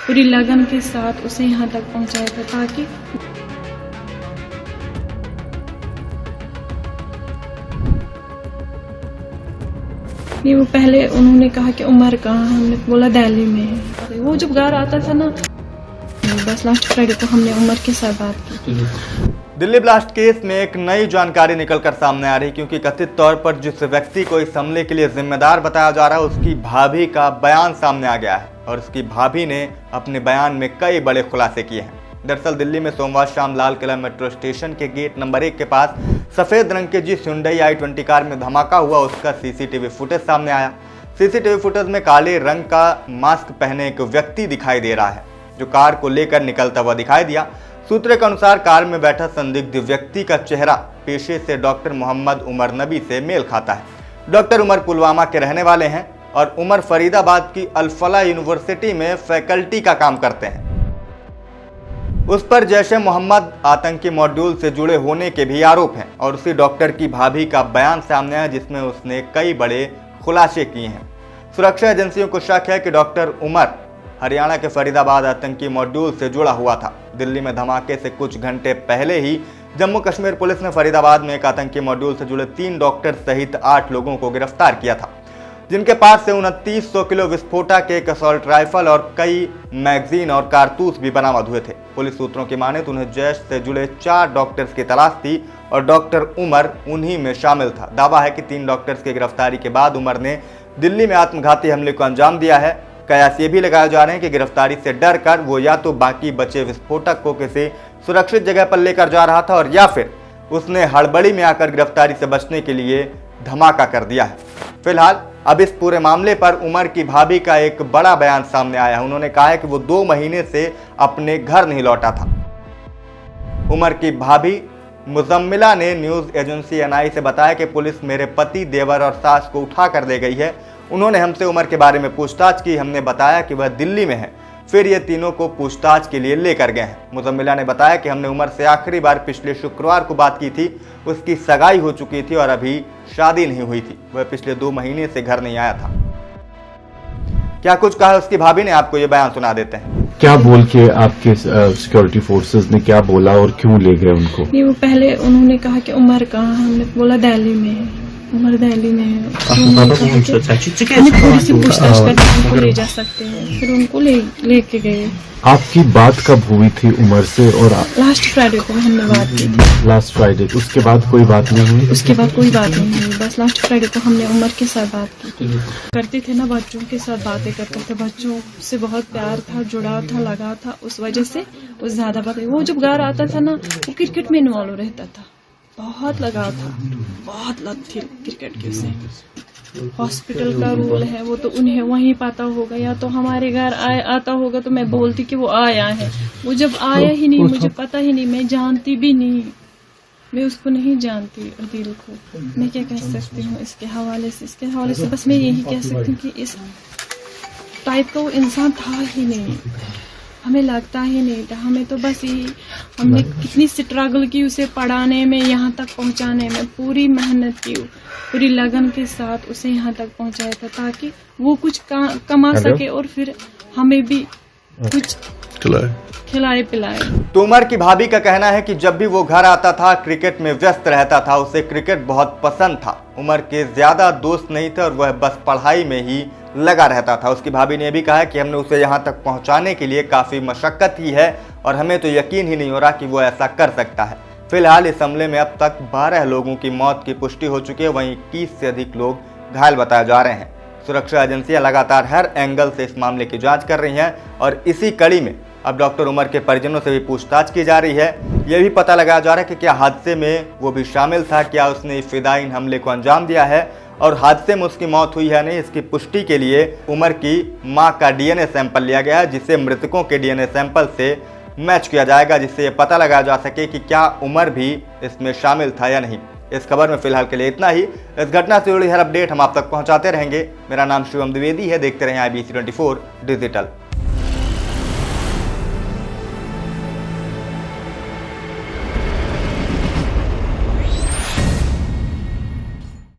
पूरी लगन के साथ उसे यहाँ तक पहुँचाया था ताकि नहीं। वो पहले उन्होंने कहा कि उमर कहाँ है, हमने बोला दिल्ली में है। वो जब घर आता था ना, बस लास्ट फ्राइडे को हमने उमर के साथ बात की। दिल्ली ब्लास्ट केस में एक नई जानकारी निकलकर सामने आ रही, क्योंकि कथित तौर पर जिस व्यक्ति को इस हमले के लिए जिम्मेदार बताया जा रहा है उसकी भाभी का बयान सामने आ गया है और उसकी भाभी ने अपने बयान में कई बड़े खुलासे किए हैं। दरअसल दिल्ली में सोमवार शाम लाल किला मेट्रो स्टेशन के गेट नंबर 1 के पास सफेद रंग के जिस Hyundai i20 कार में धमाका हुआ उसका सीसीटीवी फुटेज सामने आया। सीसीटीवी फुटेज में काले रंग का मास्क पहने एक व्यक्ति दिखाई दे रहा है जो कार को लेकर निकलता हुआ दिखाई दिया। सूत्रों के अनुसार कार में बैठा संदिग्ध व्यक्ति का चेहरा पेशे से डॉक्टर मोहम्मद उमर नबी से मेल खाता है। डॉक्टर उमर पुलवामा के रहने वाले हैं और उमर फरीदाबाद की अल-फलाह यूनिवर्सिटी में फैकल्टी का काम करते हैं। उस पर जैश-ए मोहम्मद आतंकी मॉड्यूल से जुड़े होने के भी आरोप हैं और उसी डॉक्टर की भाभी का बयान सामने आया जिसमें उसने कई बड़े खुलासे किए हैं। सुरक्षा एजेंसियों को शक है कि डॉक्टर उमर हरियाणा के फरीदाबाद आतंकी मॉड्यूल से जुड़ा हुआ था। दिल्ली में धमाके से कुछ घंटे पहले ही जम्मू कश्मीर पुलिस ने फरीदाबाद में एक आतंकी मॉड्यूल से जुड़े 3 डॉक्टर सहित 8 लोगों को गिरफ्तार किया था, जिनके पास से 2900 किलो विस्फोटक, एक असॉल्ट राइफल और कई मैगजीन और कारतूस भी बरामद हुए थे। पुलिस सूत्रों की माने तो उन्हें जैश से जुड़े 4 डॉक्टर्स की तलाश थी और डॉक्टर उमर उन्हीं में शामिल था। दावा है कि 3 डॉक्टर्स की गिरफ्तारी के बाद उमर ने दिल्ली में आत्मघाती हमले को अंजाम दिया है। कयास ये भी लगाए जा रहे हैं कि गिरफ्तारी से डर कर वो या तो बाकी बचे विस्फोटक को किसी सुरक्षित जगह पर लेकर जा रहा था और या फिर उसने हड़बड़ी में आकर गिरफ्तारी से बचने के लिए धमाका कर दिया है। फिलहाल अब इस पूरे मामले पर उमर की भाभी का एक बड़ा बयान सामने आया है। उन्होंने कहा है कि वो 2 महीने से अपने घर नहीं लौटा था। उमर की भाभी मुजम्मिला ने न्यूज एजेंसी NI से बताया कि पुलिस मेरे पति, देवर और सास को उठा कर ले गई है। उन्होंने हमसे उमर के बारे में पूछताछ की। हमने बताया कि वह दिल्ली में है, फिर ये तीनों को पूछताछ के लिए लेकर गए हैं। मुजम्मिला ने बताया कि हमने उमर से आखिरी बार पिछले शुक्रवार को बात की थी। उसकी सगाई हो चुकी थी और अभी शादी नहीं हुई थी। वह पिछले 2 महीने से घर नहीं आया था। क्या कुछ कहा उसकी भाभी ने, आपको ये बयान सुना देते हैं। क्या बोल के आपके सिक्योरिटी फोर्सेस ने क्या बोला और क्यों ले गए उनको? नहीं, वो पहले उन्होंने कहा कि उमर कहाँ है, हमने बोला दिल्ली में है। उमर दिल्ली में है। हमें थोड़ी सी पूछताछ करके उनको ले जा सकते हैं, फिर उनको लेके गए। आपकी बात कब हुई थी उमर से? और लास्ट फ्राइडे को हमने बात की थी। लास्ट फ्राइडे, उसके बाद कोई बात नहीं हुई? उसके बाद कोई बात नहीं हुई, बस लास्ट फ्राइडे को हमने उमर के साथ बात की। करते थे ना, बच्चों के साथ बातें करते थे, बच्चों से बहुत प्यार था, जुड़ाव था, लगा था, उस वजह से वो ज्यादा बात। वो जब घर आता था ना, वो क्रिकेट में इन्वॉल्व रहता था, बहुत लगाव था, बहुत लत थी क्रिकेट की उसे। हॉस्पिटल का रूल है, वो तो उन्हें वहीं पता होगा, या तो हमारे घर आता होगा तो मैं बोलती कि वो आया है। वो जब आया ही नहीं, मुझे पता ही नहीं, मैं जानती भी नहीं, मैं उसको नहीं जानती अदील को। मैं क्या कह सकती हूँ इसके हवाले से बस मैं यही कह सकती हूँ कि इस टाइप का वो इंसान था ही नहीं, हमें लगता ही नहीं था। हमें तो बस यही, हमने कितनी स्ट्रगल की उसे पढ़ाने में, यहाँ तक पहुँचाने में, पूरी मेहनत की, पूरी लगन के साथ उसे यहाँ तक पहुँचाया था ताकि वो कुछ कमा सके और फिर हमें भी कुछ खिलाए पिलाए। तो उमर की भाभी का कहना है कि जब भी वो घर आता था क्रिकेट में व्यस्त रहता था, उसे क्रिकेट बहुत पसंद था। उमर के ज्यादा दोस्त नहीं थे और वह बस पढ़ाई में ही लगा रहता था। उसकी भाभी ने भी कहा कि हमने उसे यहाँ तक पहुँचाने के लिए काफ़ी मशक्कत की है और हमें तो यकीन ही नहीं हो रहा कि वो ऐसा कर सकता है। फिलहाल इस हमले में अब तक 12 लोगों की मौत की पुष्टि हो चुकी है, वहीं 21 से अधिक लोग घायल बताए जा रहे हैं। सुरक्षा एजेंसियां लगातार हर एंगल से इस मामले की जांच कर रही हैं और इसी कड़ी में अब डॉक्टर उमर के परिजनों से भी पूछताछ की जा रही है। यह भी पता लगाया जा रहा है कि क्या हादसे में वो भी शामिल था, क्या उसने फिदायीन हमले को अंजाम दिया है और हादसे में उसकी मौत हुई है नहीं। इसकी पुष्टि के लिए उमर की मां का DNA सैंपल लिया गया है, जिसे मृतकों के DNA सैंपल से मैच किया जाएगा, जिससे ये पता लगाया जा सके कि क्या उमर भी इसमें शामिल था या नहीं। इस खबर में फिलहाल के लिए इतना ही। इस घटना से जुड़ी हर अपडेट हम आप तक पहुंचाते रहेंगे। मेरा नाम शिवम द्विवेदी है। देखते रहें IBC 24 डिजिटल।